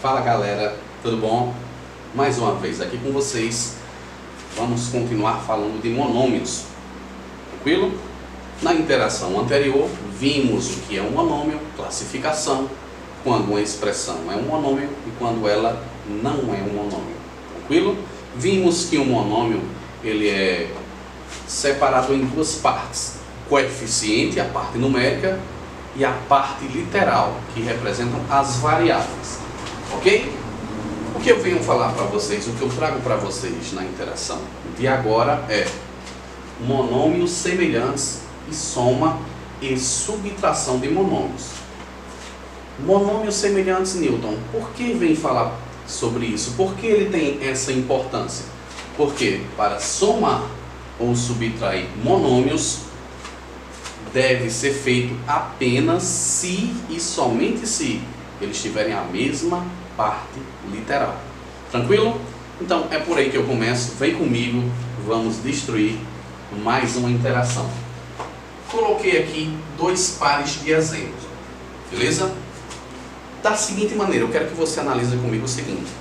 Fala galera, tudo bom? Mais uma vez aqui com vocês. Vamos continuar falando de monômios. Tranquilo? Na interação anterior, vimos o que é um monômio, classificação, quando uma expressão é um monômio e quando ela não é um monômio. Tranquilo? Vimos que um monômio ele é separado em duas partes: o coeficiente, a parte numérica, e a parte literal, que representam as variáveis. Ok? O que eu venho falar para vocês, o que eu trago para vocês na interação de agora é monômios semelhantes e soma e subtração de monômios. Monômios semelhantes, Newton, por que vem falar sobre isso? Por que ele tem essa importância? Porque para somar ou subtrair monômios deve ser feito apenas se e somente se eles tiverem a mesma parte literal. Tranquilo? Então é por aí que eu começo. Vem comigo, vamos destruir mais uma interação. Coloquei aqui dois pares de exemplos, beleza? Da seguinte maneira, eu quero que você analise comigo o seguinte: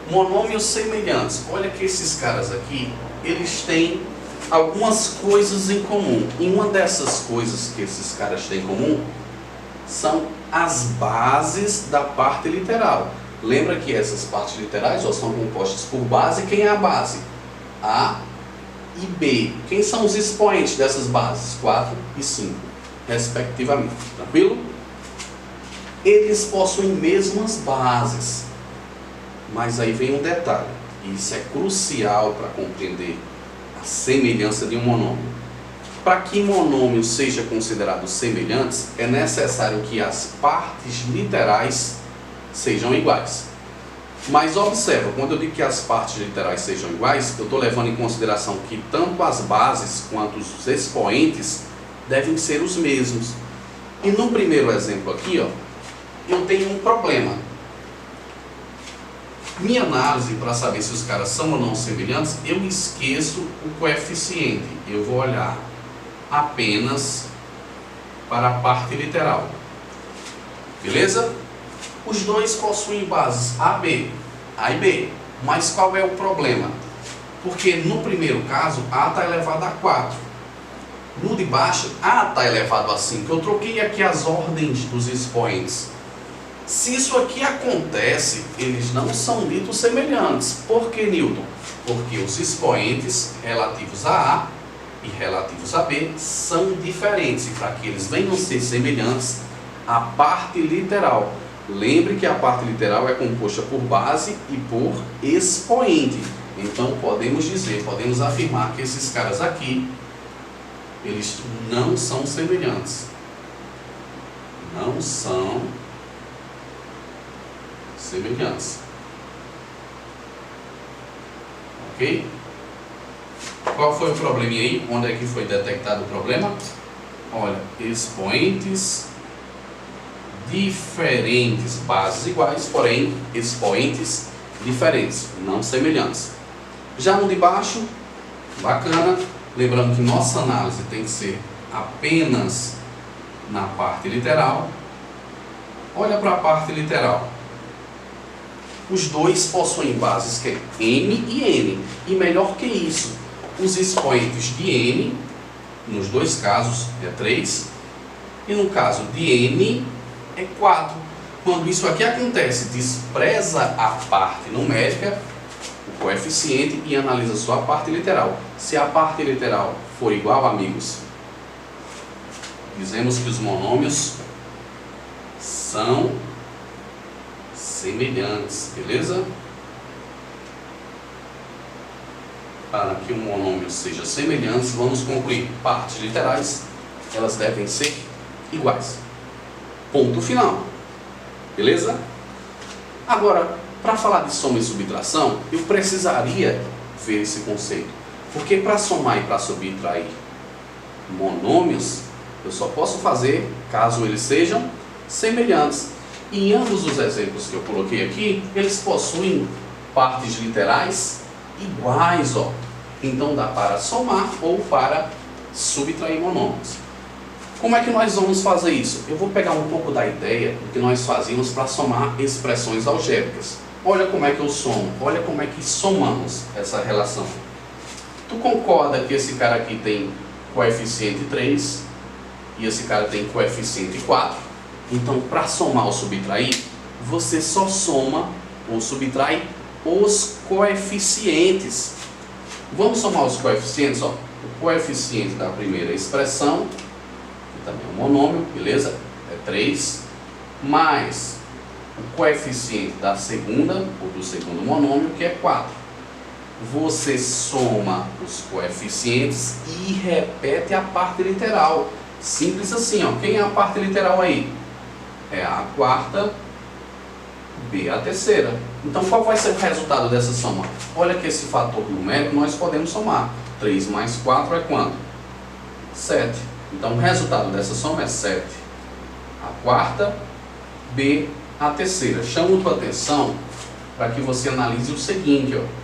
monômios semelhantes. Olha que esses caras aqui, eles têm algumas coisas em comum. E uma dessas coisas que esses caras têm em comum são as bases da parte literal. Lembra que essas partes literais são compostas por base. Quem é a base? A e B. Quem são os expoentes dessas bases? 4 e 5, respectivamente. Tranquilo? Eles possuem mesmas bases. Mas aí vem um detalhe. Isso é crucial para compreender a semelhança de um monômio. Para que monômios sejam considerados semelhantes, é necessário que as partes literais sejam iguais. Mas observa, quando eu digo que as partes literais sejam iguais, eu estou levando em consideração que tanto as bases quanto os expoentes devem ser os mesmos. E no primeiro exemplo aqui, eu tenho um problema. Minha análise para saber se os caras são ou não semelhantes, eu esqueço o coeficiente. Eu vou olhar apenas para a parte literal. Beleza? Os dois possuem bases A e B. Mas qual é o problema? Porque no primeiro caso, A está elevado a 4. No de baixo, A está elevado a 5. Eu troquei aqui as ordens dos expoentes. Se isso aqui acontece, eles não são ditos semelhantes. Por que, Newton? Porque os expoentes relativos a A e relativos a B são diferentes. E para que eles venham a ser semelhantes, a parte literal. Lembre que a parte literal é composta por base e por expoente. Então podemos dizer, podemos afirmar que esses caras aqui, eles não são semelhantes. Não são semelhantes. Ok? Qual foi o probleminha aí? Onde é que foi detectado o problema? Olha, expoentes diferentes, bases iguais, porém expoentes diferentes, não semelhantes. Já no de baixo, bacana, lembrando que nossa análise tem que ser apenas na parte literal. Olha para a parte literal. Os dois possuem bases que é M e N. E melhor que isso, os expoentes de N, nos dois casos, é 3. E no caso de N, é 4. Quando isso aqui acontece, despreza a parte numérica, o coeficiente, e analisa só a parte literal. Se a parte literal for igual, amigos, dizemos que os monômios são semelhantes, beleza? Para que um monômio seja semelhante, vamos concluir: partes literais, elas devem ser iguais. Ponto final. Beleza? Agora, para falar de soma e subtração, eu precisaria ver esse conceito. Porque para somar e para subtrair monômios, eu só posso fazer caso eles sejam semelhantes. E em ambos os exemplos que eu coloquei aqui, eles possuem partes literais iguais, Então dá para somar ou para subtrair monômios. Como é que nós vamos fazer isso? Eu vou pegar um pouco da ideia do que nós fazíamos para somar expressões algébricas. Olha como é que eu somo, olha como é que somamos essa relação. Tu concorda que esse cara aqui tem coeficiente 3 e esse cara tem coeficiente 4? Então, para somar ou subtrair, você só soma ou subtrai os coeficientes. Vamos somar os coeficientes, ó. O coeficiente da primeira expressão, que também é um monômio, beleza? É 3, mais o coeficiente da segunda, ou do segundo monômio, que é 4. Você soma os coeficientes e repete a parte literal. Simples assim, ó. Quem é a parte literal aí? É a quarta, B a terceira. Então qual vai ser o resultado dessa soma? Olha que esse fator numérico nós podemos somar. 3 mais 4 é quanto? 7. Então o resultado dessa soma é 7. A quarta, B a terceira. Chamo tua atenção para que você analise o seguinte, ó.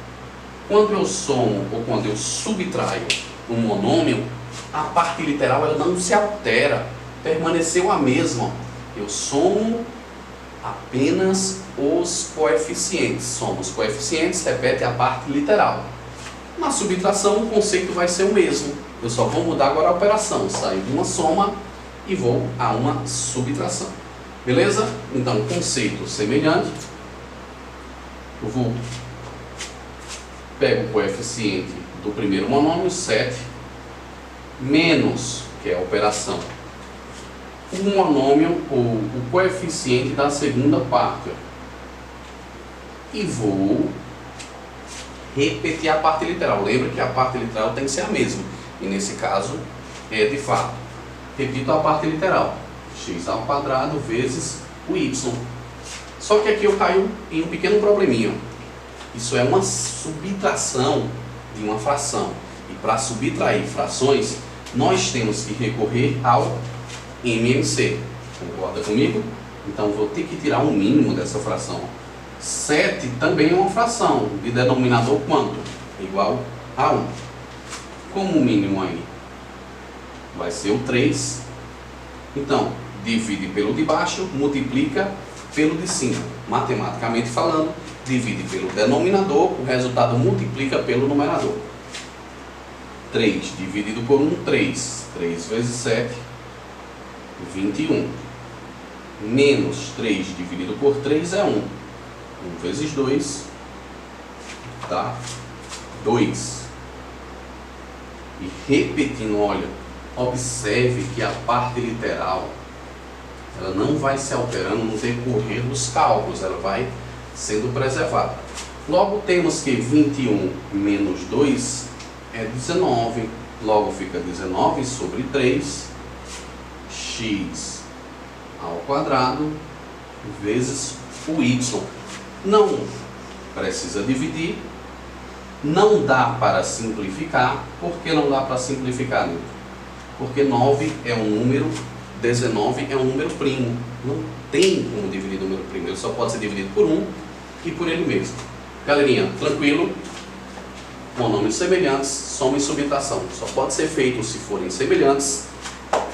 Quando eu somo ou quando eu subtraio um monômio, a parte literal ela não se altera, permaneceu a mesma. Eu somo apenas os coeficientes. Soma os coeficientes, repete a parte literal. Na subtração o conceito vai ser o mesmo. Eu só vou mudar agora a operação. Saio de uma soma e vou a uma subtração. Beleza? Então, conceito semelhante. Eu pego o coeficiente do primeiro monômio, 7, menos, que é a operação, o monômio ou o coeficiente da segunda parte. E vou repetir a parte literal. Lembra que a parte literal tem que ser a mesma. E nesse caso, é de fato. Repito a parte literal. X ao quadrado vezes o y. Só que aqui eu caio em um pequeno probleminha. Isso é uma subtração de uma fração. E para subtrair frações, nós temos que recorrer ao MMC. Concorda comigo? Então vou ter que tirar um mínimo dessa fração. 7 também é uma fração. De denominador quanto? Igual a 1. Como o mínimo aí vai ser o 3. Então, divide pelo de baixo, multiplica pelo de cima. Matematicamente falando, divide pelo denominador, o resultado multiplica pelo numerador. 3 dividido por 1, 3. 3 vezes 7, 21. Menos 3 dividido por 3 é 1. 1 vezes 2 dá 2. E repetindo, olha, observe que a parte literal ela não vai se alterando no decorrer dos cálculos, ela vai sendo preservada. Logo temos que 21 menos 2 é 19. Logo fica 19 sobre 3 x ao quadrado vezes o y. Não precisa dividir, não dá para simplificar. Por que não dá para simplificar, Nilton? Porque 9 é um número, 19 é um número primo. Não tem como dividir número primo, ele só pode ser dividido por 1 e por ele mesmo. Galerinha, tranquilo? Monômios semelhantes, soma e subtração. Só pode ser feito se forem semelhantes.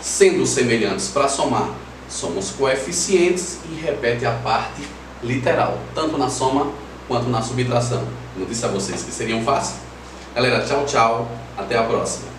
Sendo semelhantes, para somar, soma os coeficientes e repete a parte literal, tanto na soma quanto na subtração. Não disse a vocês que seriam fáceis? Galera, tchau, tchau. Até a próxima.